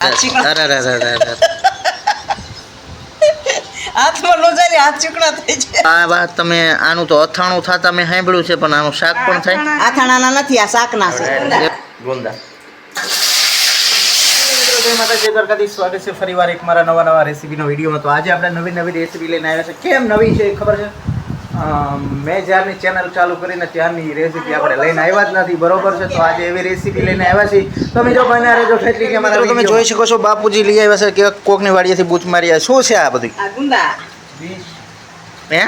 આ વાત તમે આનું તો અથાણું થતા મેં સાંભળ્યું છે, પણ આનું શાક પણ થાય? અથાણાના નથી, આ શાકના છે. ગુંદા. સ્વાગત છે ફરીવાર એક મારા નવા રેસીપીનો વિડીયોમાં. તો આજે આપણે નવી રેસીપી લઈને આવ્યા છે. કેમ નવી છે ખબર છે? મેં જ્યારની ચેનલ ચાલુ કરીને ત્યારની રેસીપી આપણે લઈને આવ્યા જ નથી, બરોબર છે? તો આજે એવી રેસીપી લઈને આવ્યા છીએ. તમે જો બન્યા રહેજો એટલી કે મારા તમે જોઈ શકો છો બાપુજી લઈ આવ્યા છે કે કોકની વાડીએથી બૂચ મારી આવ્યા. શું છે આ બધું? આ ગુંદા હે,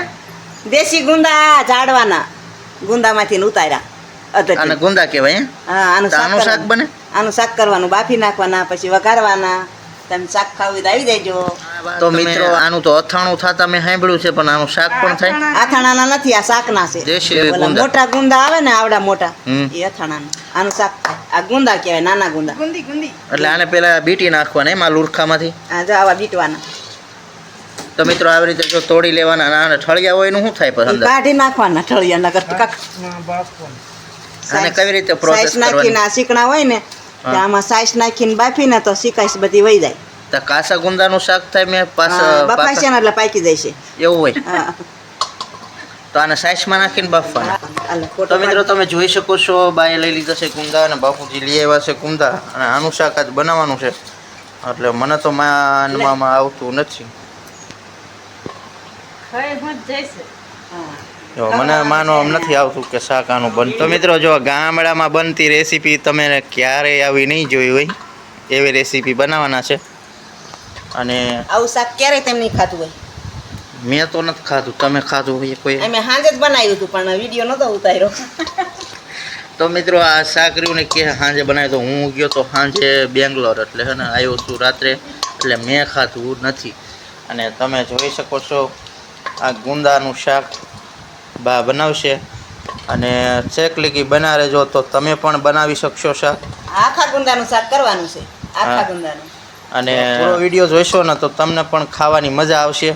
દેશી ગુંદા ઝાડવાના ગુંદામાંથી ઉતાર્યા. અને ગુંદા કહેવાય. હા, આનું શાક બને. આનું શાક કરવાનું, બાફી નાખવાના, પછી વઘારવાના. તમે શાક ખાવું તો આવી જજો. તો મિત્રો આનું તો અથાણું થતા મેં સાંભળ્યું છે, પણ આનું શાક પણ થાય? અથાણાના નથી, આ શાકના છે. મોટા ગુંદા આવે ને, આવડા મોટા, એ અથાણાના. આનું શાક થાય. આ ગુંદા કહેવાય, નાના ગુંદા. એટલે આને પેલા બીટી નાખવાના એમાં લુરખામાંથી. હા, જો આવા બીટવાના. તો મિત્રો આવી રીતે જો તોડી લેવાના. અને ઠળિયા હોય એનું શું થાય પછી? કાઢી નાખવાના ઠળિયા નગર. આને કેવી રીતે પ્રોસેસ નાખીને આ શીકણા હોય ને, આમાં સાઈસ નાખીને બાફીને તો શીકાઈશ બધી વહી જાય. તો કાસા ગુંદાનું શાક થાય. મેં બફાય છે ને એટલે પાકી જાય છે. એવું હોય તો આને સાઈસમાં નાખીને બાફવાના. તો મિત્રો તમે જોઈ શકો છો, બાએ લઈ લીધા છે ગુંદા અને બાપુજી લઈ આવ્યા છે ગુંદા. અને આનું શાક આજ બનાવવાનું છે. એટલે મને તો માનમાં આવતું નથી. મને માનવામાં નથી આવતું કે શાક આનું બન. તો મિત્રો જો ગામડામાં બનતી રેસીપી તમે ક્યારેય આવી નહીં જોઈ હોય એવી રેસીપી બનાવવાના છે. અને આવું શાક ક્યારેય તેમ નહીં ખાતું હોય. મેં તો નથી ખાધું. તમે ખાધું હોય કોઈ? અમે સાંજે જ બનાવ્યું હતું, પણ વિડીયો નહોતો ઉતાર્યો. તો મિત્રો આ શાક રહ્યું ને કે સાંજે બનાવ્યું. તો હું ગયો તો સાંજે બેંગ્લોર, એટલે હે ને આવ્યો છું રાત્રે, એટલે મેં ખાધું નથી. અને તમે જોઈ શકો છો આ ગુંદાનું શાક બા બનાવશે. અને છેક લીકી બના રહેજો તો તમે પણ બનાવી શકશો શાક. આખા ગુંદાનું શાક કરવાનું છે, આખા ગુંદાનું. અને પૂરો વિડીયો જોઈશો ને તો તમને પણ ખાવાની મજા આવશે.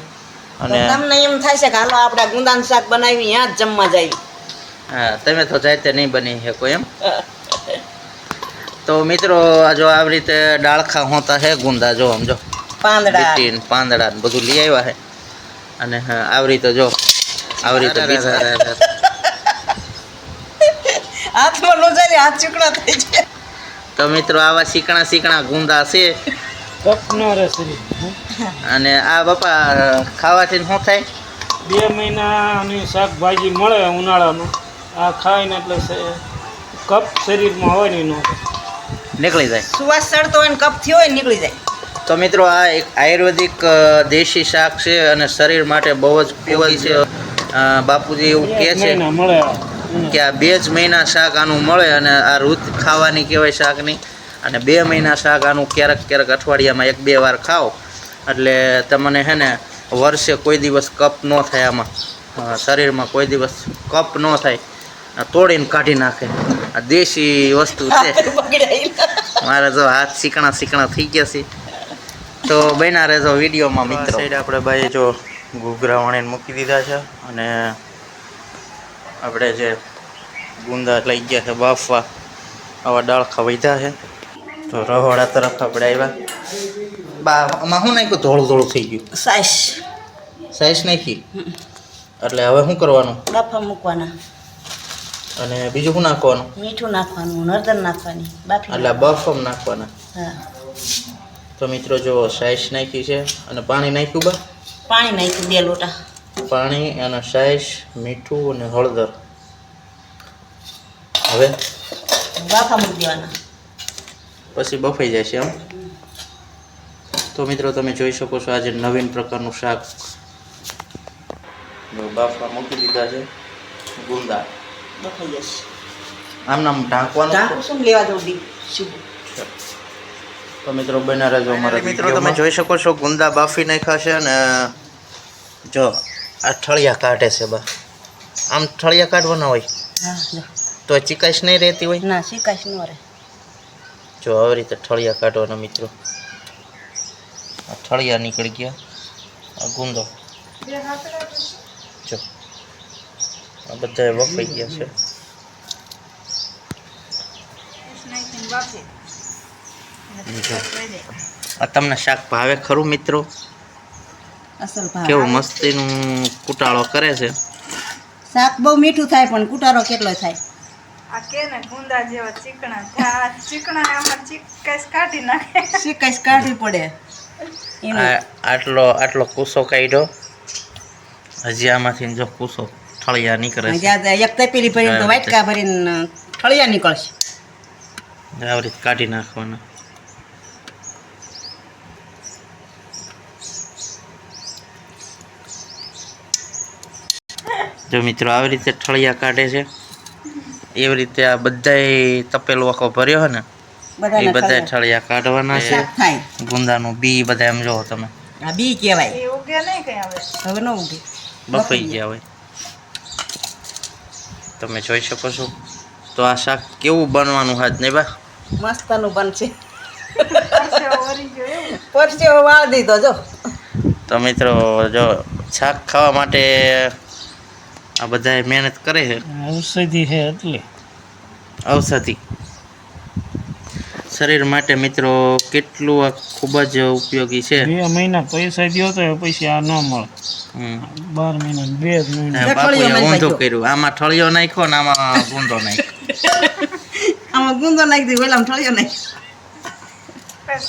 અને તમને એમ થાય છે કે હાલો આપણે ગુંદાનું શાક બનાવી ત્યાં જ જમવા જઈએ. હા, તમે તો જાતે નહીં બની શકો એમ. તો મિત્રો જો આવી રીતે ડાળખા હોતા છે ગુંદા. જો સમજો પાંદડા બધું લઈ આવ્યા છે. અને હા, આવી રીતે જો આવી રીતે હાથમાં નો જાય, હાથ ચીકણા થઈ જાય. તો મિત્રો આવા શીકણા ગુંદા છે. અને આ બાપા ખાવાથી શું થાય? 2 મહિનાની શાકભાજી મળે ઉનાળામાં. આ ખાઈને એટલે કપ શરીરમાં હોય ને એનો નીકળી જાય. સુવાસ ચડતો હોય ને કપ થયો હોય નીકળી જાય. તો મિત્રો આ એક આયુર્વેદિક દેશી શાક છે અને શરીર માટે બહુ જ ઉપયોગી છે. બાપુજી એવું કહે છે કે આ 2 જ મહિના શાક આનું મળે. અને આ ઋત ખાવાની કહેવાય શાકની. અને 2 મહિના શાક આનું ક્યારેક અઠવાડિયામાં 1-2 વાર ખાઓ એટલે તમને હે ને વર્ષે કોઈ દિવસ કપ ન થાય. આમાં શરીરમાં કોઈ દિવસ કપ ન થાય. તોડીને કાઢી નાખે. આ દેશી વસ્તુ છે. મારે જો હાથ શીકણા થઈ ગયા છે. તો બન્યા રહેજો વિડીયોમાં મિત્રો. સાઈડ આપણે ભાઈ જો ઘૂઘરા વણીને મૂકી દીધા છે. અને આપણે જે ગુંદા લઈ ગયા છે બાફવા, આવા ડાળખા વધ્યા છે. તો રહોડા તરફ આપણે આવ્યા. બા આમાં શું નાખ્યું? ધોળું થઈ ગયું. સાઈસ નાખી. એટલે હવે શું કરવાનું? બાફા મૂકવાના. અને બીજું શું નાખવાનું? મીઠું નાખવાનું, હળદર નાખવાની, એટલે બફમ નાખવાના. હા. તો મિત્રો જો સાઈસ નાખી છે. અને પાણી નાખ્યું બા? પાણી નાખ્યું 2 લોટા પાણી અને સાઈસ, મીઠું અને હળદર. હવે બાફા મૂકી દેવાના. પછી બફાઈ જાય છે એમ. તો મિત્રો તમે જોઈ શકો છો આજે નવીન પ્રકારનું શાક બાફવા મૂકી દીધા છે. ગુંદા બફાઈ જશે. આમ ઢાંકવાનું. શું લેવા દઉં દી. તો મિત્રો બના રહેજો અમારા મિત્રો. તમે જોઈ શકો છો ગુંદા બાફી નાખ્યા છે. અને જો આ ઠળિયા કાઢે છે બા. આમ ઠળિયા કાઢવાના હોય તો ચીકાશ નહીં રહેતી હોય? ના, ચીકાશ ન રહે. જો આવી રીતે ઠળિયા કાઢવાના મિત્રો. આ ઠળિયા નીકળી ગયા. આ ગુંદો જો આ બધા બફાઈ ગયા છે. આ તમને શાક ભાવે ખરું મિત્રો? અસલ ભાવ કેવું મસ્તીનું કુટાળો કરે છે. શાક બહુ મીઠું થાય પણ કુટારો કેટલો થાય. આ કે ને ગુંદા જેવા ચીકણા આ ચીકણા આમાં ચીકાશ કાઢી નાખે. શીકાશ કાઢવી પડે. આટલો કૂસો કાઢ્યો. હજી આમાંથી જો કૂસો ઠળિયા નીકળે છે. એક તપેલી ભરીને તો વાટકા ભરીને ઠળિયા નીકળશે. આવી રીતે કાઢી નાખવાના. જો મિત્રો આવી રીતે ઠળિયા કાઢે છે. એવી રીતે આ બધાય તપેલો આખો ભર્યો હોય ને એ બધા ઠળિયા કાઢવાના છે. ગુંદાનું બી બધા એમ જોવો તમે. આ બી કહેવાય. એ ઉગે નહીં કઈ હવે ન ઉગે, બફાઈ ગયા હોય. તમે જોઈ શકો છો. તો આ શાક કેવું બનવાનું હાથ ને બા? મસ્તનું બનશે. પરસેવો વાળ દીધો જો. તો મિત્રો જો શાક ખાવા માટે આ બધા મહેનત કરે છે. ઔષધિ છે એટલે ઔષધિ શરીર માટે મિત્રો કેટલું આ ખૂબ જ ઉપયોગી છે. 2 મહિના પૈસા દ્યો તો પછી આ ન મળે. 12 મહિના 2 મહિના બાપુએ ઊંધું કર્યું. આમાં ઠળિયો નાખ્યો ને આમાં ગુંદો નાખ્યો. આમાં ગુંદો નાખી દીધો, ઓલામાં ઠળિયો નાખ્યો.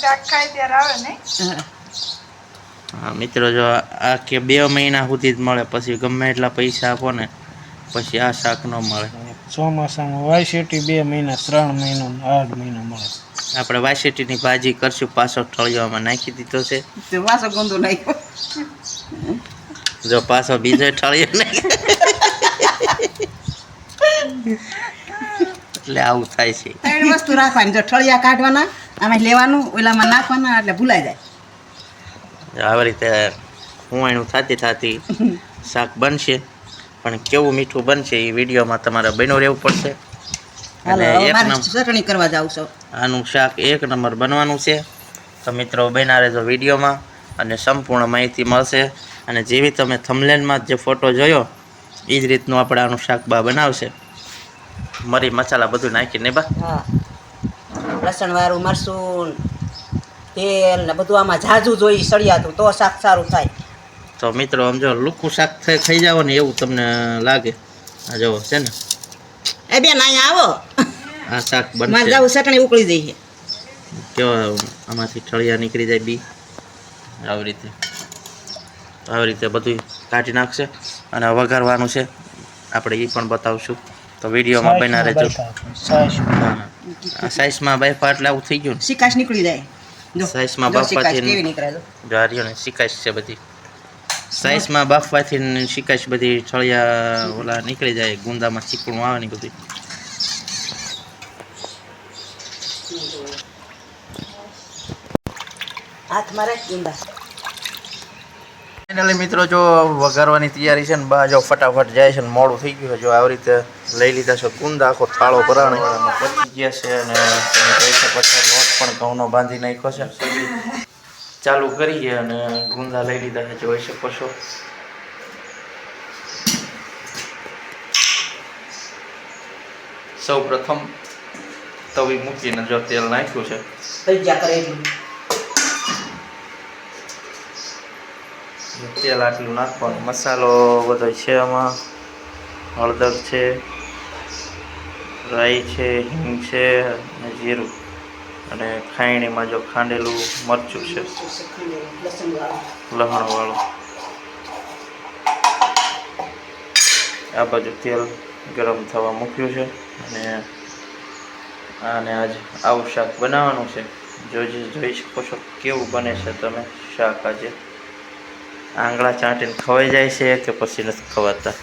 શાક ખાય ત્યારે આવે નહીં. હા મિત્રો, જો આ કે 2 મહિના સુધી જ મળે, પછી ગમે એટલા પૈસા આપો ને પછી આ શાક ન મળે. ચોમાસામાં વાયસેટી 2 મહિના, 3 મહિના, 8 મહિના મળે. આપણે વાસેટીની ભાજી કરશું, પાછો ઠળિયામાં નાખી દીધો છે. પાછો ગુંદો નાખ્યો. જો પાછો બીજો ઠળિયો નાખ્યો. એટલે આવું થાય છે. 3 વસ્તુ રાખવાની. જો ઠળિયા કાઢવાના, આમાં લેવાનું, ઓલામાં નાખવાના, એટલે ભૂલાઈ જાય. આવી રીતે હુંવાણું થતી શાક બનશે. પણ કેવું મીઠું બનશે એ વિડીયોમાં તમારે બન્યું રહેવું પડશે. અને ચટણી કરવા જાવ છો. આનું શાક 1 નંબર બનવાનું છે. તો મિત્રો બન્યા રહેજો વિડીયોમાં અને સંપૂર્ણ માહિતી મળશે. અને જેવી તમે થંબનેલમાં જે ફોટો જોયો એ જ રીતનું આપણે આનું શાક બા બનાવશે. મરી મસાલા બધું નાખીને બા. હા, લસણ વાળું મરસું, તેલ ને બધું આમાં ઝાઝું જોઈ સળિયાતું તો શાક સારું થાય. તો મિત્રો આમ જો લુકું શાક ખાઈ જાવ ને એવું તમને લાગે. આ જુઓ છે ને, એ બેન અહીંયા આવો. આ શાક મારે બનશે. જાવું ચટણી ઉકળી જઈ. કેવા આમાંથી ઠળિયા નીકળી જાય બી. આવી રીતે બધું કાઢી નાખશે. અને વઘારવાનું છે આપણે એ પણ બતાવશું. તો વિડીયોમાં બન્યા રહેજો. સાઈઝમાં બાફા એટલે આવું થઈ ગયું ને, શિકાશ નીકળી જાય. સાઈઝમાં બાફવાથી જારીઓ ને શિકાશ છે બધી. સાઈઝમાં બાફવાથી શિકાશ બધી ઠળિયા ઓલા નીકળી જાય. ગુંદામાં ચીકણું આવે ને બધું. હાથમાં રાખ ગુંદા. ફાઇનલી મિત્રો જો વઘારવાની તૈયારી છે ને બા જો ફટાફટ જાય છે ને મોડું થઈ ગયું છે. જો આવી રીતે લઈ લીધા છે ગુંદા, આખો થાળો ભરાણે પચી ગયા છે. અને તમે જોઈ શકો છો લોટ પણ ઘઉંનો બાંધી નાખ્યો છે. ચાલુ કરીએ અને ગુંદા લઈ લીધા છે, જોઈ શકો છો. સૌ પ્રથમ તવી મૂકીને જો તેલ નાખ્યું છે. તેલ આટલું નાખવાનું. મસાલો બધો છે આમાં. હળદર છે, રાઈ છે, હિંગ છે અને જીરું. અને ખાયણીમાં જો ખાંડેલું મરચું છે, લસણવાળું. આ બાજુ તેલ ગરમ થવા મૂક્યું છે. અને આજ આવું શાક બનાવવાનું છે. જોઈ શકો છો કેવું બને છે તમે શાક. આજે આંગળા ચાટીને ખવાઈ જાય છે કે પછી નથી ખવાતા?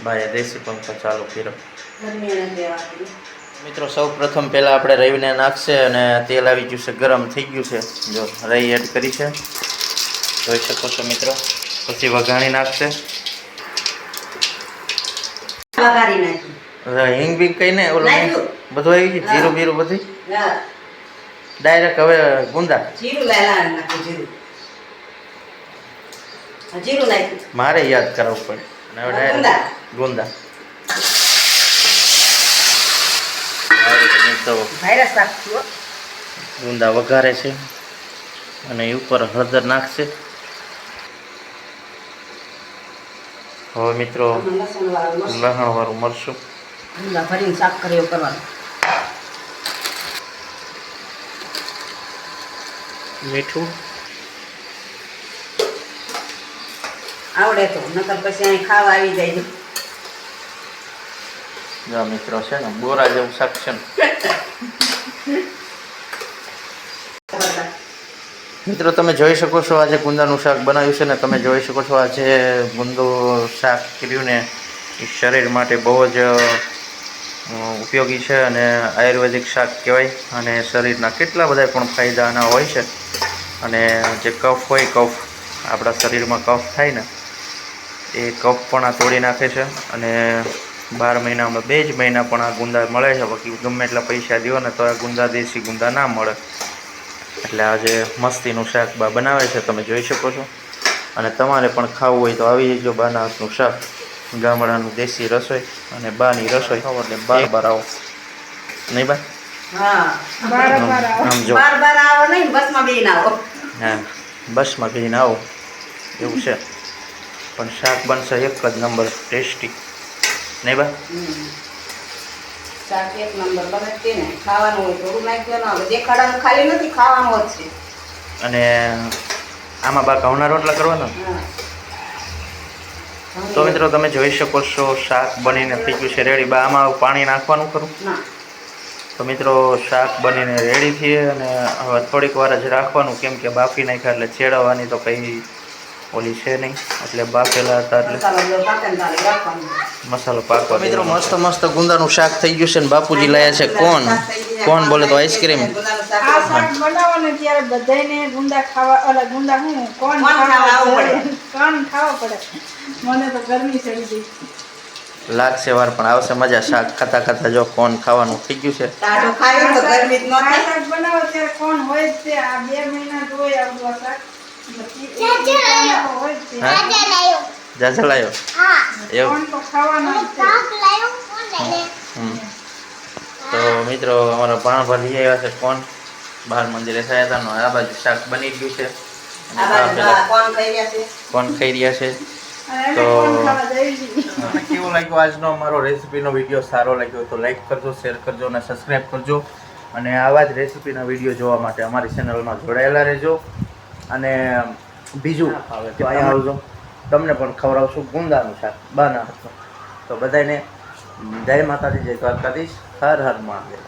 ભાઈ દેશી પંખો ચાલુ કર્યો. મિત્રો સૌ પ્રથમ પહેલાં આપણે રવીને નાખશે. અને તેલ આવી ગયું છે, ગરમ થઈ ગયું છે. જો રઈ એડ કરી છે, જોઈ શકો છો મિત્રો. પછી વઘાણી નાખશે. હિંગ બિંગ કઈ ને ઓલું બધું આવી ગયું, જીરું બીરું બધું ડાયરેક્ટ. હવે ગુંદા મારે યાદ કરાવવું પડે. અને હવે ડાયરેક્ટ ગુંદા. તો ભાઈરા શાક થયું હો. ગુંદા વઘારે છે અને એ ઉપર હળદર નાખશે. હવે મિત્રો આમાં લસણવાળું મરચું. લસણવાળું મરચું, ગુંદા ભરીને શાક કરે એવું કરવાનું. મીઠું, આવડે તો નકર પછી અહીં ખાવા આવી જાય. જો મિત્રો છે ને બોરા જેવું શાક છે ને. મિત્રો તમે જોઈ શકો છો આજે ગુંદાનું શાક બનાવ્યું છે ને તમે જોઈ શકો છો આજે ગુંદું શાક કર્યું ને એ શરીર માટે બહુ જ ઉપયોગી છે અને આયુર્વેદિક શાક કહેવાય અને શરીરના કેટલા બધા પણ ફાયદાના હોય છે. અને જે કફ હોય, કફ આપણા શરીરમાં કફ થાય ને એ કફ પણ આ તોડી નાખે છે. અને 12 મહિનામાં 2 જ મહિના પણ આ ગુંદા મળે છે. બાકી ગમે એટલા પૈસા દો ને તો આ ગુંદા દેશી ગુંદા ના મળે. એટલે આજે મસ્તીનું શાક બા બનાવે છે તમે જોઈ શકો છો. અને તમારે પણ ખાવું હોય તો આવી જજો બાના હાથનું શાક, ગામડાનું દેશી રસોઈ અને બાની રસોઈ ખાવ એટલે બાર આવો નહીં બા. હા આમ જો બાર આવો નહીં, બસમાં બેન આવો. હા બસમાં બેસીને આવો એવું છે. પણ શાક બનશે એક જ નંબર ટેસ્ટી નહીં બા. શાક એક નંબર બને જ છે ને. ખાવાનું હોય થોડું નાખી દેવાનું. હવે દેખાડાનું ખાલી નથી, ખાવાનું જ છે. અને આમાં બા ઘઉંના રોટલા કરવાના. હા. તો મિત્રો તમે જોઈ શકો છો શાક બનીને થઈ ગયું છે રેડી. બા આમાં પાણી નાખવાનું ખરું? ના. તો મિત્રો શાક બનીને રેડી થઈએ અને હવે થોડીક વાર જ રાખવાનું, કેમ કે બાફી નાખ્યા એટલે ચેડવવાની તો કંઈ ઓલી છે નહીં. એટલે બાફેલા હતા એટલે મસાલો જો પાકે ને તારે રાખવાનું. મસાલો પાકવા. મિત્રો મસ્ત મસ્ત ગુંદાનું શાક થઈ ગયું છે ને બાપુજી લાયા છે કોણ બોલે તો આઈસ્ક્રીમ. આ શાક બનાવો ને ત્યારે બધાયને ગુંદા ખાવા ઓલા ગુંદા હું કોણ ખાવા આવવું પડે. કોણ ખાવા પડે. મને તો ગરમી ચડી ગઈ. લાગશે વાર પણ આવશે મજા. શાક ખાતા ખાતા જો કોણ ખાવાનું થઈ ગયું છે. ટાઢું ખાયું તો ગરમી જ ન આ થાય. શાક બનાવો ત્યારે કોણ હોય જ તે. આ 2 મહિના જ હોય આવડું આ શાક. હોય જ તે. હા જાજા લાયો એવું. કોણ તો ખાવાના જ છે. તો મિત્રો અમારા ભાણભા લઈ આવ્યા છે કોણ, બહાર મંદિરે થયા હતા. આ બાજુ શાક બની ગયું છે. આ બાજુ કોણ ખાઈ રહ્યા છે? કોણ ખાઈ રહ્યા છે. અને એને તો કોણ ખાવા જઈ કેવો લાગ્યો આજનો અમારો રેસીપીનો વિડીયો? સારો લાગ્યો તો લાઈક કરજો, શેર કરજો અને સબસ્ક્રાઈબ કરજો. અને આવા જ રેસીપીના વિડીયો જોવા માટે અમારી ચેનલમાં જોડાયેલા રહેજો. અને બીજું તો અહીંયા આવજો, તમને પણ ખવડાવશું ગુંદાનું શાક બાના હાથનું. તો બધાને જય માતાજી, જય દ્વારકાધીશ, હર હર મહાદેવ.